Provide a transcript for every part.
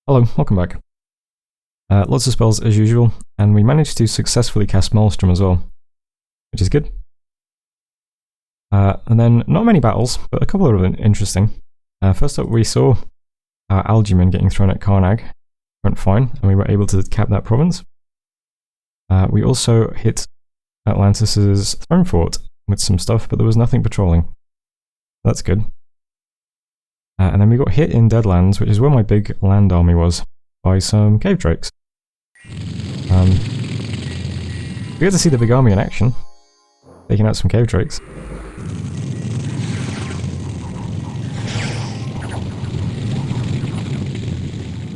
Hello, welcome back. Lots of spells as usual, and we managed to successfully cast Maelstrom as well, which is good. And then not many battles, but a couple of them interesting. First up we saw our Algaemen getting thrown at Karnag. Went fine, and we were able to cap that province. We also hit Atlantis' throne fort with some stuff, but there was nothing patrolling. That's good. And then we got hit in Deadlands, which is where my big land army was, by some cave drakes. We got to see the big army in action, taking out some cave drakes.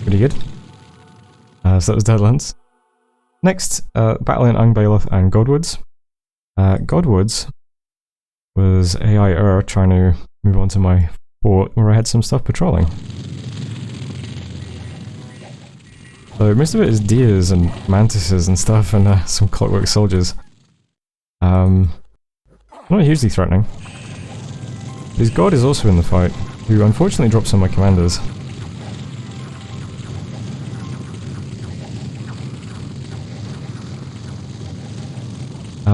Pretty good. So that was Deadlands. Next, battle in Ungbaileth and Godwoods. Godwoods was AI trying to move on to my fort where I had some stuff patrolling. So most of it is deers and mantises and stuff, and some clockwork soldiers. Not hugely threatening. His god is also in the fight, who unfortunately dropped some of my commanders.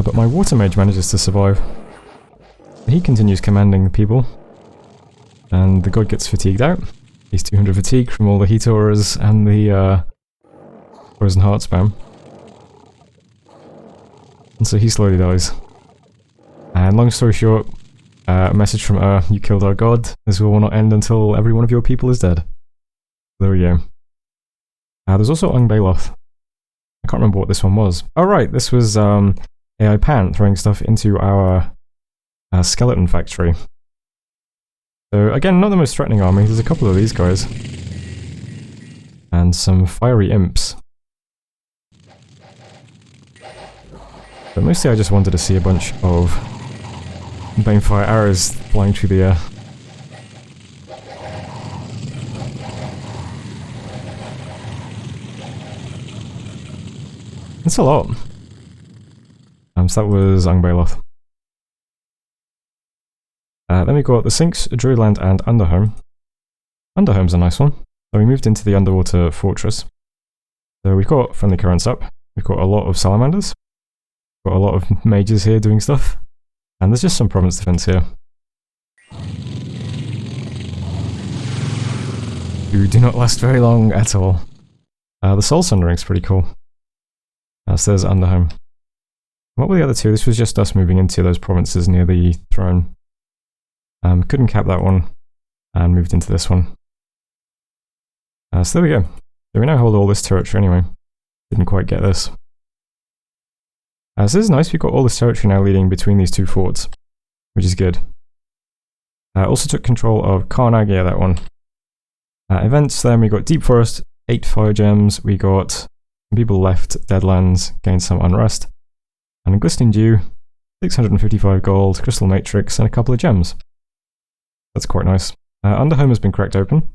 But my water mage manages to survive. He continues commanding the people. And the god gets fatigued out. He's 200 fatigue from all the heat auras and the frozen heart spam. And so he slowly dies. And long story short, a message from you killed our god. This will not end until every one of your people is dead. There we go. There's also Ungbaileth. I can't remember what this one was. Oh right, this was AI Pan throwing stuff into our skeleton factory. So again, not the most threatening army, there's a couple of these guys. And some fiery imps. But mostly I just wanted to see a bunch of banefire arrows flying through the air. It's a lot. So that was Ungbaileth. Then we got the Sinks, Druidland, and Underhome. Underhome's a nice one. So we moved into the underwater fortress. So we've got friendly currents up. We've got a lot of salamanders. Got a lot of mages here doing stuff. And there's just some province defense here. Who do not last very long at all. The Soul Sundering's pretty cool. So there's Underhome. What were the other two? This was just us moving into those provinces near the throne. Couldn't cap that one, and moved into this one. So there we go. So we now hold all this territory anyway. Didn't quite get this. So this is nice, we've got all this territory now leading between these two forts, which is good. Also took control of Karnag, yeah, that one. Events, then we got Deep Forest, 8 fire gems, we got some people left Deadlands, gained some unrest. And a Glistening Dew, 655 gold, Crystal Matrix, and a couple of gems. That's quite nice. Underhome has been cracked open.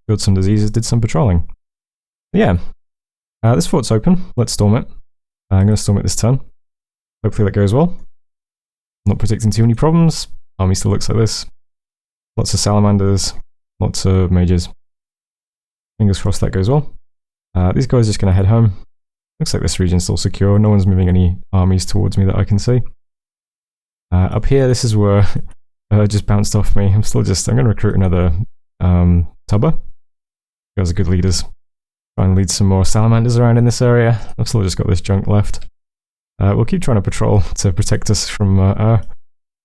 Killed some diseases, did some patrolling. But yeah, this fort's open. Let's storm it. I'm going to storm it this turn. Hopefully that goes well. Not predicting too many problems. Army still looks like this. Lots of salamanders, lots of mages. Fingers crossed that goes well. These guys are just going to head home. Looks like this region's still secure. No one's moving any armies towards me that I can see. Up here, this is where just bounced off me. I'm going to recruit another Tubber. You guys are good leaders. Try and lead some more salamanders around in this area. I've still just got this junk left. We'll keep trying to patrol to protect us from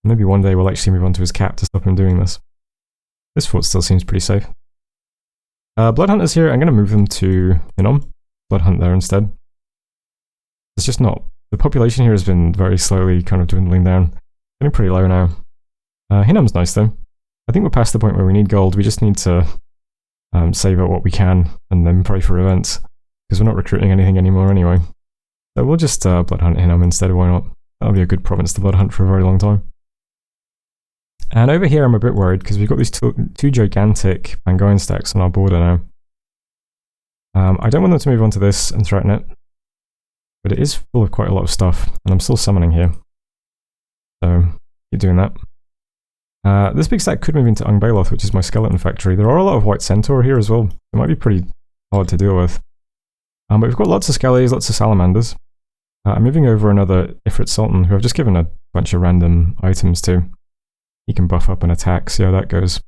maybe one day we'll actually move on to his cap to stop him doing this. This fort still seems pretty safe. Bloodhunters here, I'm going to move them to Hinnom. Bloodhunt there instead. It's just not... The population here has been very slowly kind of dwindling down. Getting pretty low now. Hinnom's nice though. I think we're past the point where we need gold. We just need to save out what we can and then pray for events. Because we're not recruiting anything anymore anyway. So we'll just bloodhunt Hinnom instead, why not? That'll be a good province to bloodhunt for a very long time. And over here I'm a bit worried because we've got these two gigantic Bangoin stacks on our border now. I don't want them to move on to this and threaten it. But it is full of quite a lot of stuff, and I'm still summoning here. So, keep doing that. This big stack could move into Ungbeloth, which is my skeleton factory. There are a lot of white centaur here as well. It might be pretty hard to deal with. But we've got lots of skellies, lots of salamanders. I'm moving over another Ifrit Sultan, who I've just given a bunch of random items to. He can buff up an attack, see how that goes.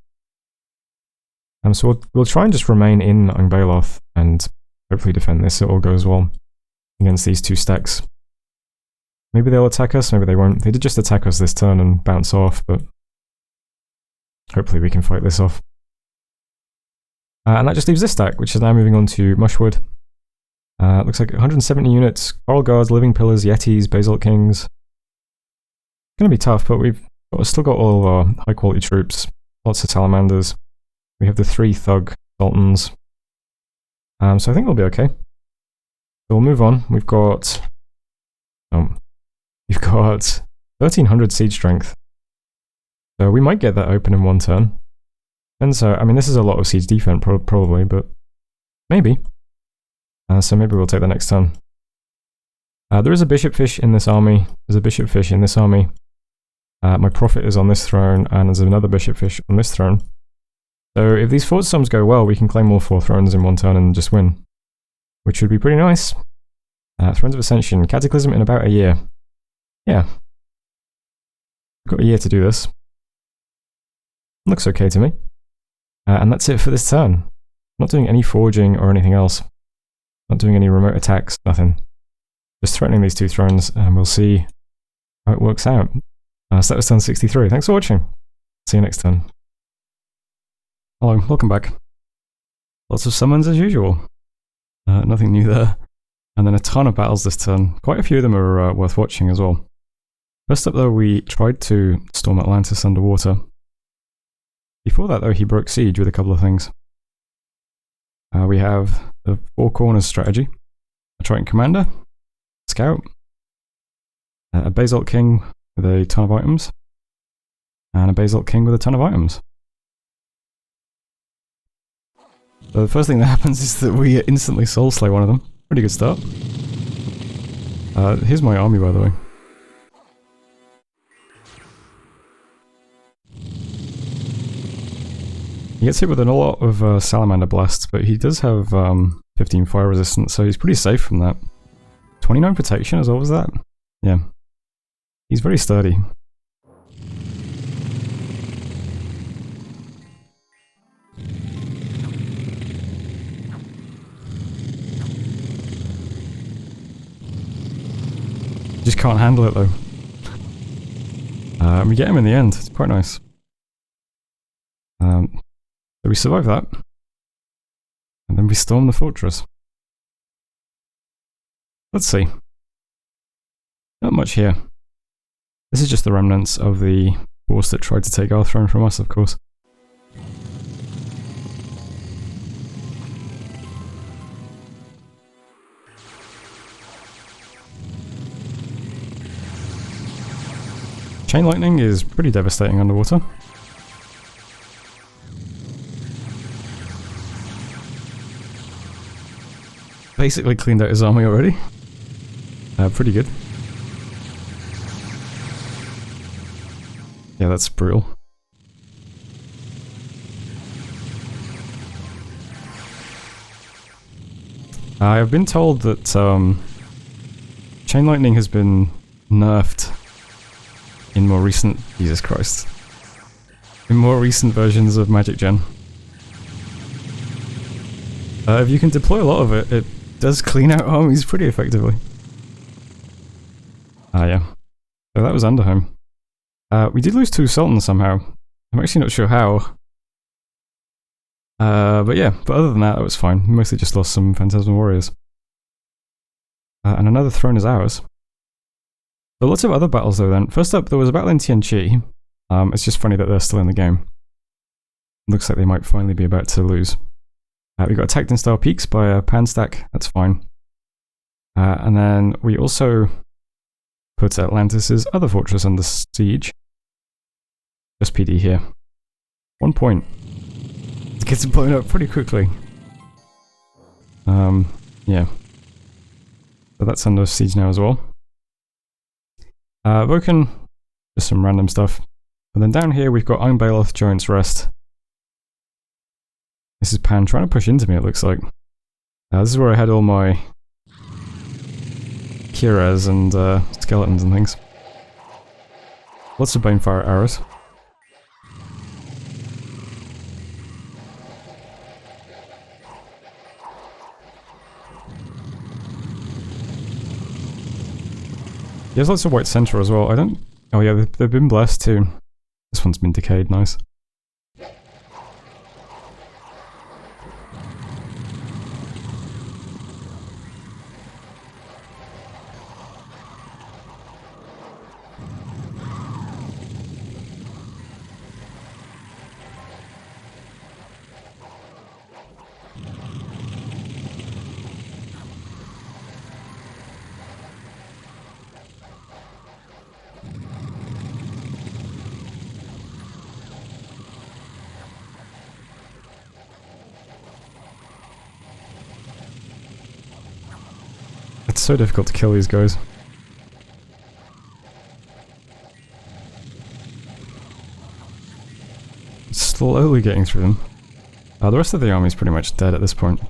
So we'll try and just remain in Ungbeloth and hopefully defend this. It all goes well against these two stacks. Maybe they'll attack us, maybe they won't. They did just attack us this turn and bounce off, but hopefully we can fight this off. And that just leaves this stack, which is now moving on to Mushwood. Looks like 170 units, Coral Guards, Living Pillars, Yetis, Basalt Kings. It's going to be tough, but we've still got all of our high quality troops. Lots of Salamanders. We have the 3 Thug Sultans. So I think we'll be okay. So we'll move on. We've got 1300 siege strength. So we might get that open in one turn. And so, I mean, this is a lot of siege defense probably, but maybe. So maybe we'll take the next turn. There is a Bishop Fish in this army. There's a Bishop Fish in this army. My Prophet is on this throne, and there's another Bishop Fish on this throne. So if these fort sums go well, we can claim all 4 thrones in one turn and just win. Which would be pretty nice. Thrones of Ascension. Cataclysm in about a year. Yeah. We've got a year to do this. Looks okay to me. And that's it for this turn. Not doing any forging or anything else. Not doing any remote attacks, nothing. Just threatening these 2 thrones, and we'll see how it works out. So that was turn 63. Thanks for watching. See you next turn. Hello, welcome back. Lots of summons as usual. Nothing new there. And then a ton of battles this turn. Quite a few of them are worth watching as well. First up though, we tried to storm Atlantis underwater. Before that though, he broke siege with a couple of things. We have the 4 corners strategy, a Triton Commander, Scout, a Basalt King with a ton of items, and a Basalt King with a ton of items. So the first thing that happens is that we instantly soul slay one of them. Pretty good start. Here's my army, by the way. He gets hit with a lot of Salamander Blasts, but he does have 15 fire resistance, so he's pretty safe from that. 29 protection as well as that? Yeah. He's very sturdy. Just can't handle it though. We get him in the end, it's quite nice. So we survive that. And then we storm the fortress. Let's see. Not much here. This is just the remnants of the force that tried to take our throne from us, of course. Chain lightning is pretty devastating underwater. Basically cleaned out his army already. Pretty good. Yeah, that's brutal. I've been told that chain lightning has been nerfed in more recent... Jesus Christ. In more recent versions of MagicGen. If you can deploy a lot of it, it does clean out armies pretty effectively. Yeah. So that was Underhome. We did lose 2 Sultans somehow. I'm actually not sure how. But yeah, but other than that, it was fine. We mostly just lost some Phantasmal Warriors. And another throne is ours. So lots of other battles though then. First up, there was a battle in Tianqi. It's just funny that they're still in the game. Looks like they might finally be about to lose. We got attacked in Star Peaks by a Panstack, that's fine. And then we also put Atlantis' other fortress under siege. Just PD here. 1 point. It gets blown up pretty quickly. Yeah. So that's under siege now as well. Woken, just some random stuff. And then down here we've got Iron Bailiff, Giant's Rest. This is Pan trying to push into me, it looks like. This is where I had all my Kiras and skeletons and things. Lots of Banefire arrows. He has lots of white center as well. I don't... Oh yeah, they've been blessed too. This one's been decayed, nice. It's so difficult to kill these guys. Slowly getting through them. The rest of the army is pretty much dead at this point.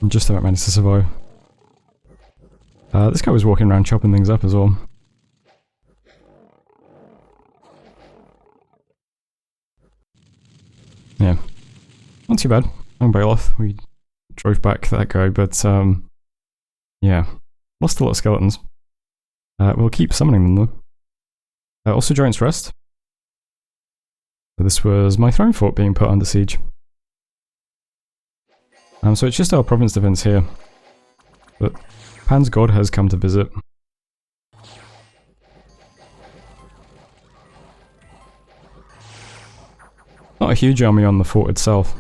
I'm just about managed to survive. This guy was walking around chopping things up as well. Yeah, not too bad. Long Bailiff. We drove back that guy, but yeah, lost a lot of skeletons. We'll keep summoning them though. Also Giant's Rest. So this was my throne fort being put under siege. So it's just our province defense here. But Pan's god has come to visit. Not a huge army on the fort itself.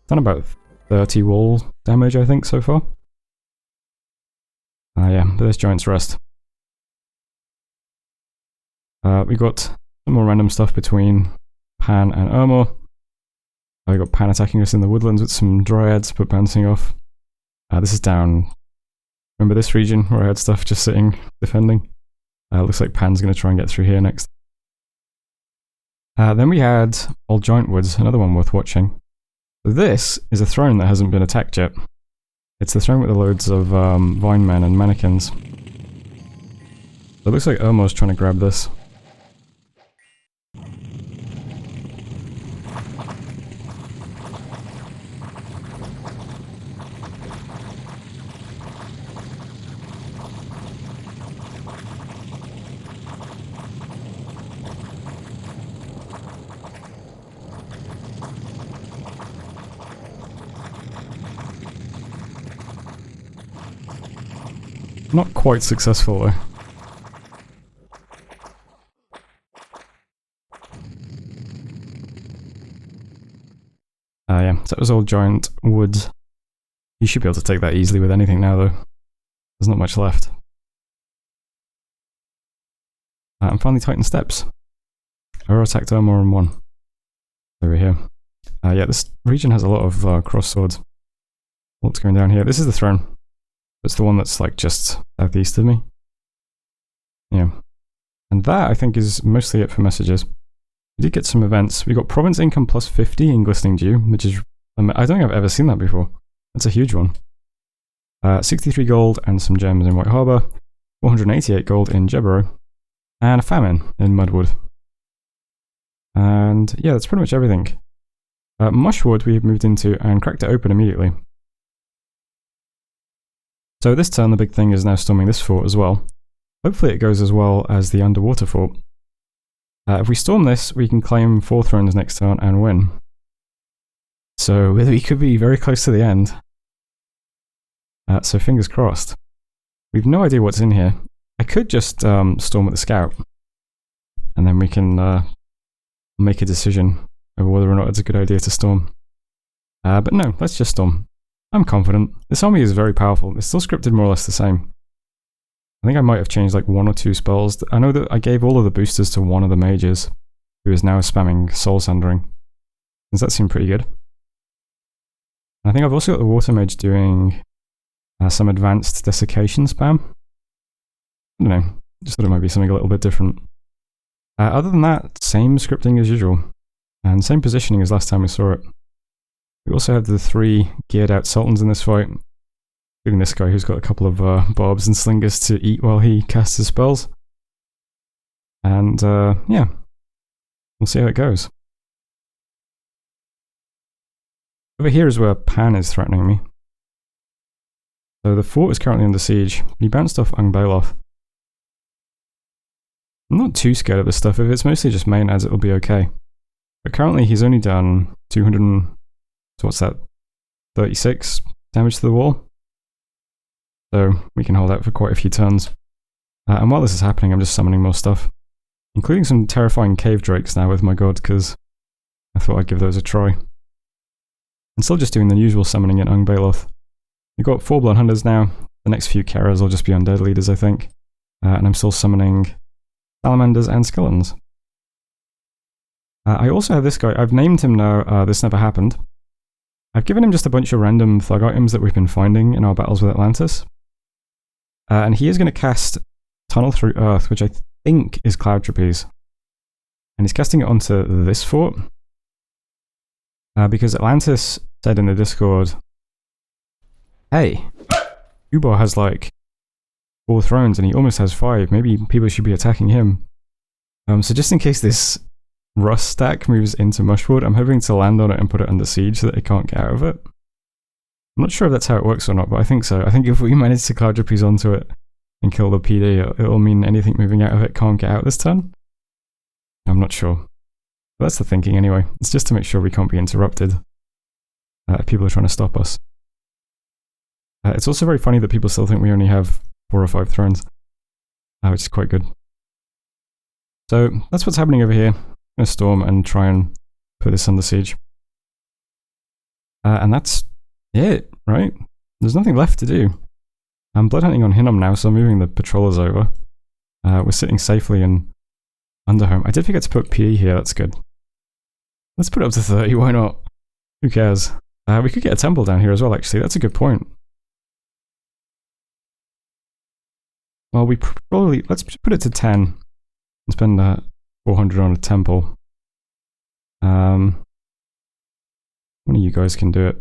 Done about 30 wall damage, I think, so far. Yeah, but there's Giant's Rest. We got some more random stuff between Pan and Ermor. We got Pan attacking us in the woodlands with some dryads, but bouncing off. This is down. Remember this region where I had stuff just sitting, defending? Looks like Pan's going to try and get through here next. Then we had Old Giant Woods, another one worth watching. This is a throne that hasn't been attacked yet. It's the throne with the loads of vine men and mannequins. So it looks like Ermor's trying to grab this. Not quite successful though. Yeah, so that was Old Giant Woods. You should be able to take that easily with anything now though. There's not much left. And finally Titan Steps. Aurora attacked Ermor in one. Over here. Yeah, this region has a lot of cross swords. What's going down here? This is the throne. It's the one that's like just southeast of me. Yeah. And that I think is mostly it for messages. We did get some events. We got Province Income plus 50 in Glistening Dew, which is... I don't think I've ever seen that before. That's a huge one. 63 gold and some gems in White Harbour. 488 gold in Jebero. And a famine in Mudwood. And yeah, that's pretty much everything. Mushwood we moved into and cracked it open immediately. So this turn the big thing is now storming this fort as well. Hopefully it goes as well as the underwater fort. If we storm this, we can claim 4 thrones next turn and win. So we could be very close to the end. So fingers crossed. We've no idea what's in here. I could just storm with the scout. And then we can make a decision over whether or not it's a good idea to storm. But no, let's just storm. I'm confident. This army is very powerful. It's still scripted more or less the same. I think I might have changed like 1 or 2 spells. I know that I gave all of the boosters to one of the mages, who is now spamming Soul Sundering. Does that seem pretty good? I think I've also got the water mage doing some advanced desiccation spam. I don't know, just thought it might be something a little bit different. Other than that, same scripting as usual, and same positioning as last time we saw it. We also have the 3 geared out sultans in this fight, including this guy who's got a couple of barbs and slingers to eat while he casts his spells. And yeah, we'll see how it goes. Over here is where Pan is threatening me. So the fort is currently under siege. He bounced off Ungbeloth. I'm not too scared of this stuff. If it's mostly just main ads, it'll be okay. But currently he's only done 200 and... so what's that? 36 damage to the wall. So we can hold out for quite a few turns. And while this is happening, I'm just summoning more stuff. Including some terrifying cave drakes now with my god, because I thought I'd give those a try. I'm still just doing the usual summoning in Ungbeloth. We've got 4 Blood Hunters now. The next few Keras will just be undead leaders, I think. And I'm still summoning Salamanders and Skeletons. I also have this guy. I've named him now, This Never Happened. I've given him just a bunch of random thug items that we've been finding in our battles with Atlantis. And he is going to cast Tunnel Through Earth, which I think is Cloud Trapeze. And he's casting it onto this fort. Because Atlantis said in the Discord, hey, Ubar has like 4 thrones and he almost has 5. Maybe people should be attacking him. So just in case this rust stack moves into Mushwood, I'm hoping to land on it and put it under siege so that it can't get out of it. I'm not sure if that's how it works or not, but I think so. I think if we manage to Cloud Trapeze onto it and kill the PD, it'll mean anything moving out of it can't get out this turn. I'm not sure. But that's the thinking anyway. It's just to make sure we can't be interrupted if people are trying to stop us. It's also very funny that people still think we only have 4 or 5 thrones, which is quite good. So that's what's happening over here. I'm going to storm and try and put this under siege. And that's it, right? There's nothing left to do. I'm blood hunting on Hinnom now, so I'm moving the patrollers over. We're sitting safely in Underhome. I did forget to put PE here, that's good. Let's put it up to 30, why not? Who cares? We could get a temple down here as well, actually. That's a good point. Well, we probably... let's put it to 10 and spend 400 on a temple. One of you guys can do it.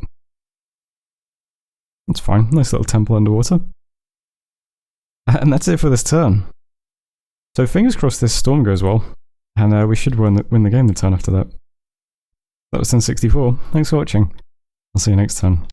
That's fine. Nice little temple underwater. And that's it for this turn. So fingers crossed this storm goes well, and we should win the game the turn after that. That was 1064. Thanks for watching. I'll see you next turn.